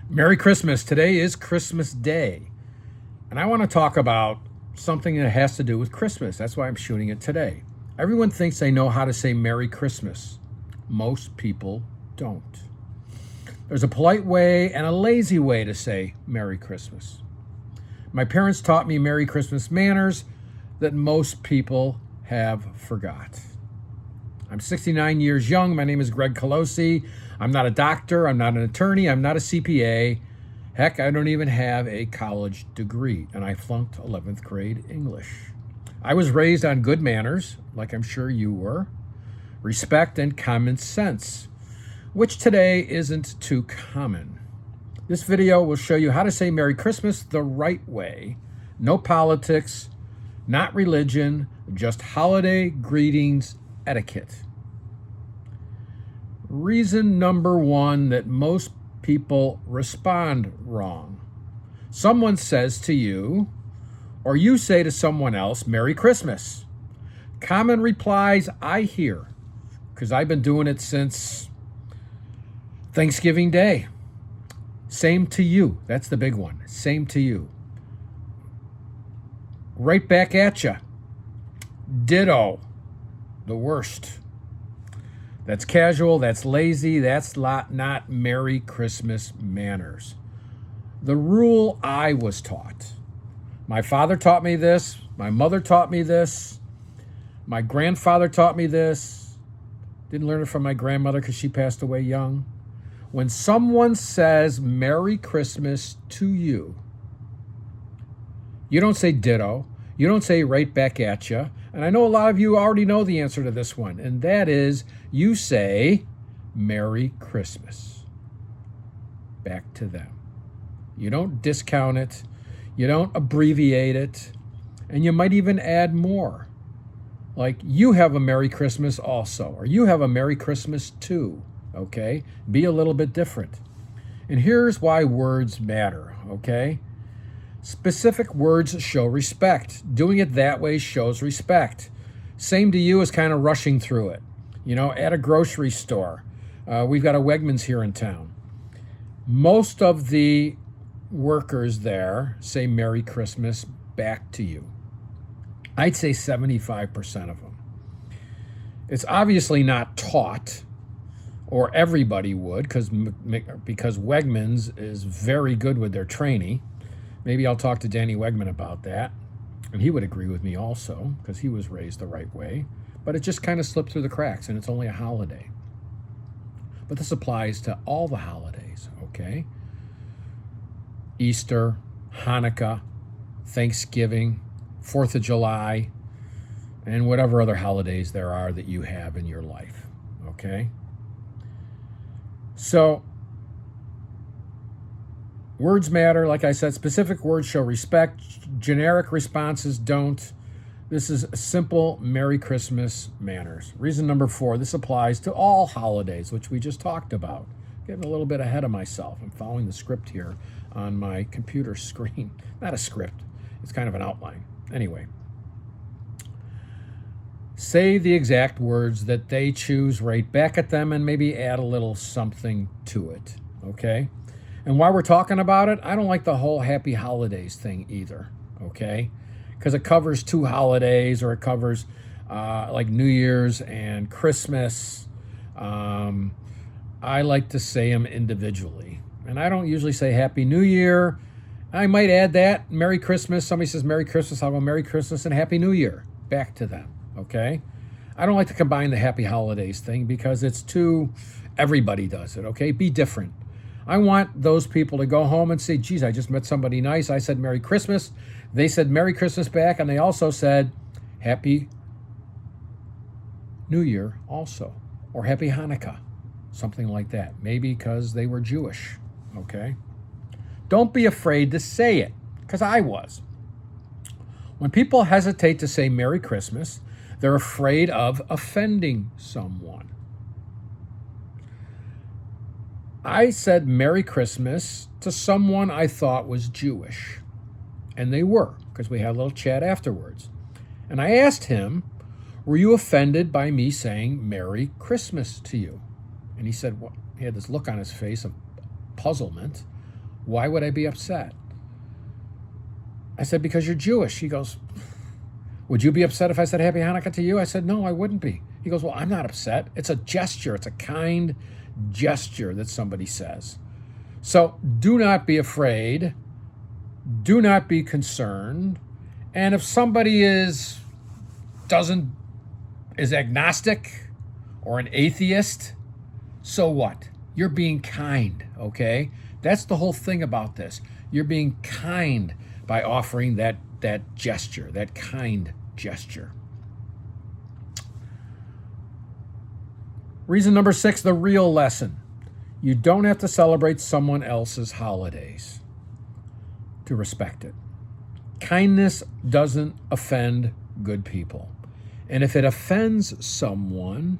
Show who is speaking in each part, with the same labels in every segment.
Speaker 1: Merry Christmas. Today is Christmas Day. And I want to talk about something that has to do with Christmas. That's why I'm shooting it today. Everyone thinks they know how to say Merry Christmas. Most people don't. There's a polite way and a lazy way to say Merry Christmas. My parents taught me Merry Christmas manners that most people have forgot. I'm 69 years young. My name is Greg Colosi. I'm not a doctor. I'm not an attorney. I'm not a CPA. Heck, I don't even have a college degree, and I flunked 11th grade English. I was raised on good manners, like I'm sure you were, respect and common sense, which today isn't too common. This video will show you how to say Merry Christmas the right way. No politics, not religion, just holiday greetings etiquette. Reason number one that most people respond wrong. Someone says to you, or you say to someone else, Merry Christmas. Common replies I hear, because I've been doing it since Thanksgiving Day. Same to you. That's the big one. Same to you. Right back at you. Ditto. The worst. That's casual, that's lazy, that's not Merry Christmas manners. The rule I was taught. My father taught me this, my mother taught me this, my grandfather taught me this. Didn't learn it from my grandmother because she passed away young. When someone says Merry Christmas to you, you don't say ditto, you don't say right back at you. And I know a lot of you already know the answer to this one, and that is you say Merry Christmas back to them. You don't discount it, you don't abbreviate it, and you might even add more. Like, you have a Merry Christmas also, or you have a Merry Christmas too, okay? Be a little bit different. And here's why words matter, okay? Specific words show respect. Doing it that way shows respect. Same to you is kind of rushing through it. You know, at a grocery store, we've got a Wegmans here in town. Most of the workers there say Merry Christmas back to you. I'd say 75% of them. It's obviously not taught, or everybody would, because Wegmans is very good with their training. Maybe I'll talk to Danny Wegman about that, and he would agree with me also, because he was raised the right way. But it just kind of slipped through the cracks, and it's only a holiday. But this applies to all the holidays, okay? Easter, Hanukkah, Thanksgiving, 4th of July, and whatever other holidays there are that you have in your life, okay? So, words matter. Like I said, specific words show respect. Generic responses don't. This is simple Merry Christmas manners. Reason number 4, this applies to all holidays, which we just talked about. Getting a little bit ahead of myself. I'm following the script here on my computer screen. Not a script. It's kind of an outline. Anyway. Say the exact words that they choose right back at them and maybe add a little something to it. Okay? And while we're talking about it, I don't like the whole happy holidays thing either, okay? Because it covers 2 holidays, or it covers like New Year's and Christmas. I like to say them individually. And I don't usually say Happy New Year. I might add that, Merry Christmas. Somebody says Merry Christmas, I'll go Merry Christmas and Happy New Year back to them, okay? I don't like to combine the happy holidays thing because it's too, everybody does it, okay? Be different. I want those people to go home and say, geez, I just met somebody nice. I said Merry Christmas. They said Merry Christmas back, and they also said Happy New Year also, or Happy Hanukkah, something like that. Maybe because they were Jewish, okay? Don't be afraid to say it, because I was. When people hesitate to say Merry Christmas, they're afraid of offending someone. I said Merry Christmas to someone I thought was Jewish. And they were, because we had a little chat afterwards. And I asked him, were you offended by me saying Merry Christmas to you? And he said, well, he had this look on his face of puzzlement. Why would I be upset? I said, because you're Jewish. He goes, would you be upset if I said Happy Hanukkah to you? I said, no, I wouldn't be. He goes, well, I'm not upset. It's a gesture. It's a kind gesture that somebody says. So do not be afraid. Do not be concerned. And if somebody is agnostic or an atheist, so what? You're being kind, okay? That's the whole thing about this. You're being kind by offering that gesture, that kind gesture. Reason number 6, the real lesson. You don't have to celebrate someone else's holidays to respect it. Kindness doesn't offend good people. And if it offends someone,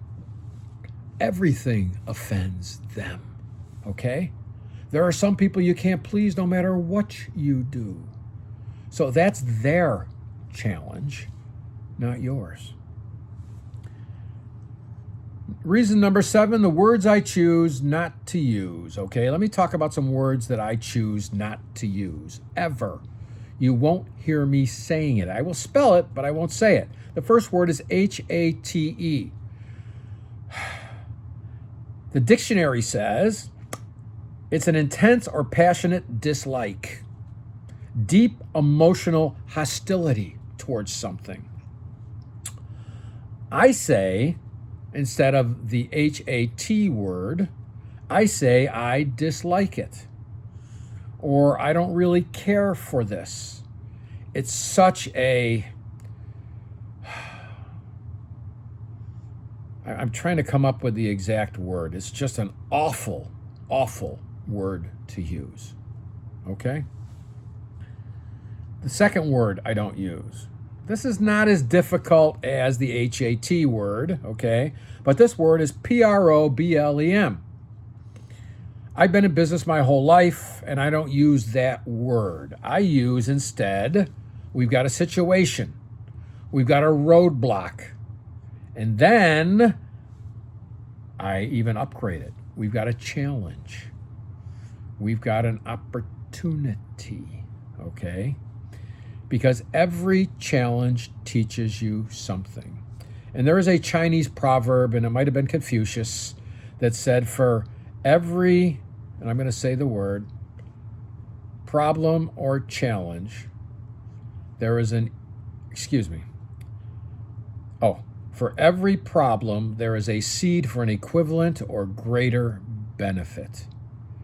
Speaker 1: everything offends them, okay? There are some people you can't please no matter what you do. So that's their challenge, not yours. Reason number 7, the words I choose not to use, okay? Let me talk about some words that I choose not to use, ever. You won't hear me saying it. I will spell it, but I won't say it. The first word is H-A-T-E. The dictionary says it's an intense or passionate dislike, deep emotional hostility towards something. I say, instead of the H-A-T word, I say I dislike it, or I don't really care for this. It's such a... I'm trying to come up with the exact word. It's just an awful, awful word to use, okay? The second word I don't use. This is not as difficult as the H-A-T word, okay? But this word is P-R-O-B-L-E-M. I've been in business my whole life, and I don't use that word. I use instead, we've got a situation. We've got a roadblock. And then I even upgrade it. We've got a challenge. We've got an opportunity, okay? Because every challenge teaches you something. And there is a Chinese proverb, and it might have been Confucius, that said for every, and I'm going to say the word, problem or challenge, there is for every problem, there is a seed for an equivalent or greater benefit.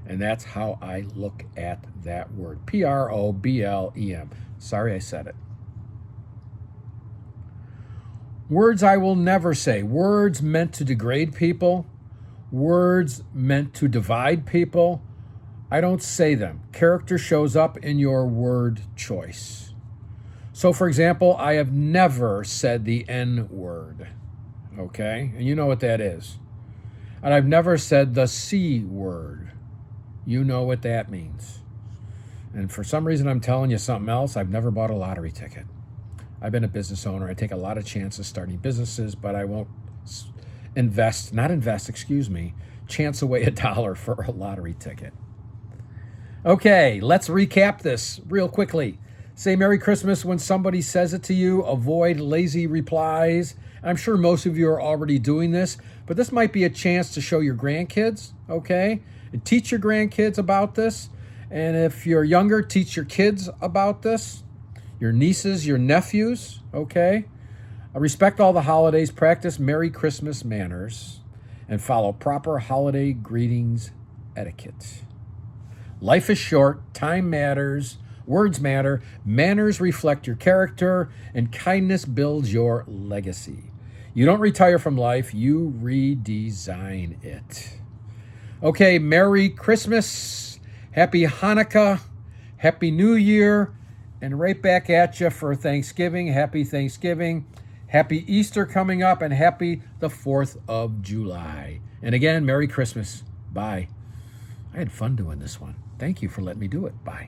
Speaker 1: And that's how I look at that word, P-R-O-B-L-E-M. Sorry I said it. Words I will never say. Words meant to degrade people. Words meant to divide people. I don't say them. Character shows up in your word choice. So, for example, I have never said the N-word, okay? And you know what that is. And I've never said the C-word. You know what that means. And for some reason, I'm telling you something else. I've never bought a lottery ticket. I've been a business owner. I take a lot of chances starting businesses, but I won't chance away $1 for a lottery ticket. Okay, let's recap this real quickly. Say Merry Christmas when somebody says it to you. Avoid lazy replies. I'm sure most of you are already doing this, but this might be a chance to show your grandkids, okay? And teach your grandkids about this. And if you're younger, teach your kids about this. Your nieces, your nephews, okay? Respect all the holidays. Practice Merry Christmas manners. And follow proper holiday greetings etiquette. Life is short. Time matters. Words matter, manners reflect your character, and kindness builds your legacy. You don't retire from life, you redesign it. Okay, Merry Christmas, Happy Hanukkah, Happy New Year, and right back at you for Thanksgiving. Happy Thanksgiving, Happy Easter coming up, and happy the 4th of July. And again, Merry Christmas. Bye. I had fun doing this one. Thank you for letting me do it. Bye.